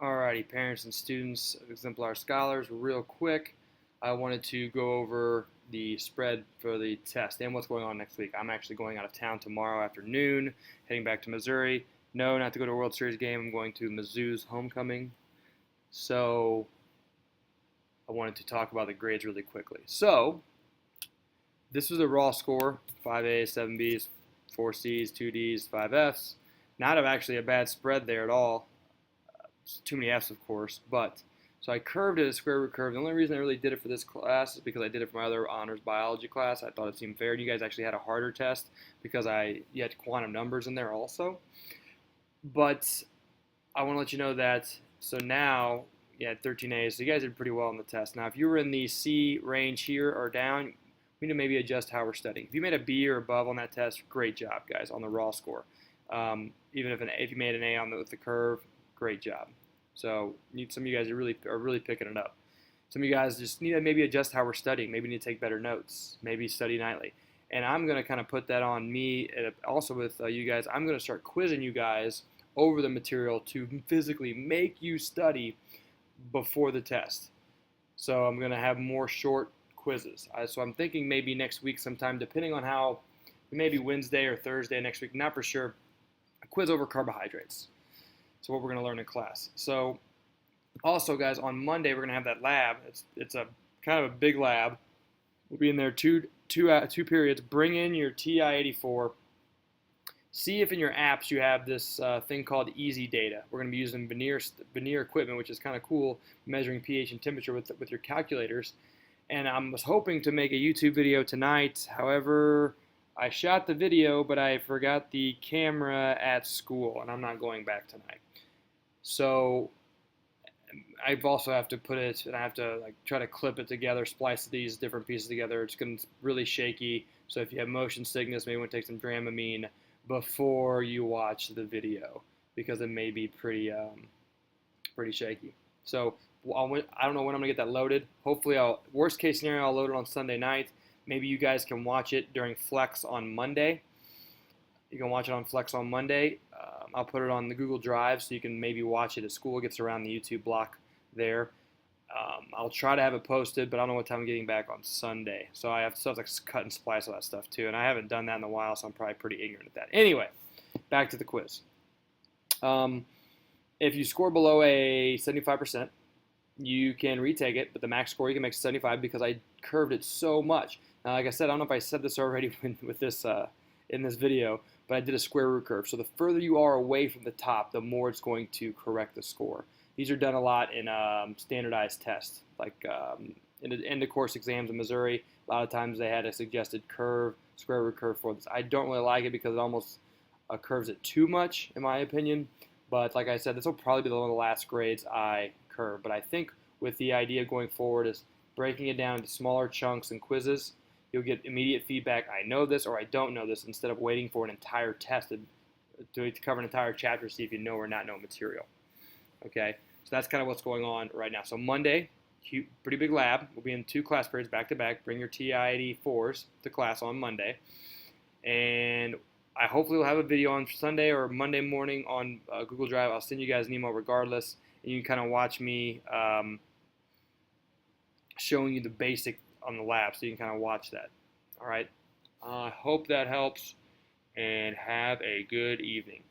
Alrighty, parents and students of Exemplar Scholars, real quick, I wanted to go over the spread for the test and what's going on next week. I'm actually going out of town tomorrow afternoon, heading back to Missouri. No, not to go to a World Series game. I'm going to Mizzou's homecoming. So I wanted to talk about the grades really quickly. So this was a raw score: 5 A's, 7 B's, 4 C's, 2 D's, 5 F's. Not actually a bad spread there at all. Too many F's, of course, but so I curved it a square root curve. The only reason I really did it for this class is because I did it for my other honors biology class. I thought it seemed fair. You guys actually had a harder test because you had quantum numbers in there also. But I want to let you know that, so now you had 13 A's, so you guys did pretty well on the test. Now, if you were in the C range here or down, we need to maybe adjust how we're studying. If you made a B or above on that test, great job, guys, on the raw score. Even if you made an A with the curve, great job. So some of you guys are really picking it up. Some of you guys just need to maybe adjust how we're studying. Maybe need to take better notes. Maybe study nightly. And I'm going to kind of put that on me and also with you guys. I'm going to start quizzing you guys over the material to physically make you study before the test. So I'm going to have more short quizzes. So I'm thinking maybe next week sometime, depending on how, maybe Wednesday or Thursday next week, not for sure, a quiz over carbohydrates. So what we're going to learn in class. So also, guys, on Monday we're going to have that lab. It's a kind of a big lab. We'll be in there two periods. Bring in your TI-84. See if in your apps you have this thing called Easy Data. We're going to be using veneer equipment, which is kind of cool, measuring pH and temperature with your calculators. And I was hoping to make a YouTube video tonight. However, I shot the video, but I forgot the camera at school, and I'm not going back tonight. So I also have to put it, and I have to try to clip it together, splice these different pieces together. It's going to be really shaky. So if you have motion sickness, maybe want to take some Dramamine before you watch the video, because it may be pretty shaky. So I don't know when I'm going to get that loaded. Hopefully, worst case scenario, I'll load it on Sunday night. Maybe you guys can watch it during Flex on Monday. You can watch it on Flex on Monday. I'll put it on the Google Drive so you can maybe watch it at school. It gets around the YouTube block there. I'll try to have it posted, but I don't know what time I'm getting back on Sunday. So I have to cut and splice all that stuff too. And I haven't done that in a while, so I'm probably pretty ignorant at that. Anyway, back to the quiz. If you score below a 75%, you can retake it, but the max score you can make is 75 because I curved it so much. Now, like I said, I don't know if I said this already with this in this video, but I did a square root curve. So the further you are away from the top, the more it's going to correct the score. These are done a lot in standardized tests, like in the end of course exams in Missouri. A lot of times they had a suggested curve, square root curve for this. I don't really like it because it almost curves it too much, in my opinion. But like I said, this will probably be one of the last grades I curve. But I think with the idea going forward is breaking it down into smaller chunks and quizzes, you'll get immediate feedback. I know this or I don't know this, instead of waiting for an entire test to cover an entire chapter to see if you know or not know material. Okay, so that's kind of what's going on right now. So Monday, pretty big lab. We'll be in 2 class periods back to back. Bring your TI-84s to class on Monday. And I hopefully will have a video on Sunday or Monday morning on Google Drive. I'll send you guys an email regardless, and you can kind of watch me showing you the basic on the lab, so you can kind of watch that. All right. I hope that helps, and have a good evening.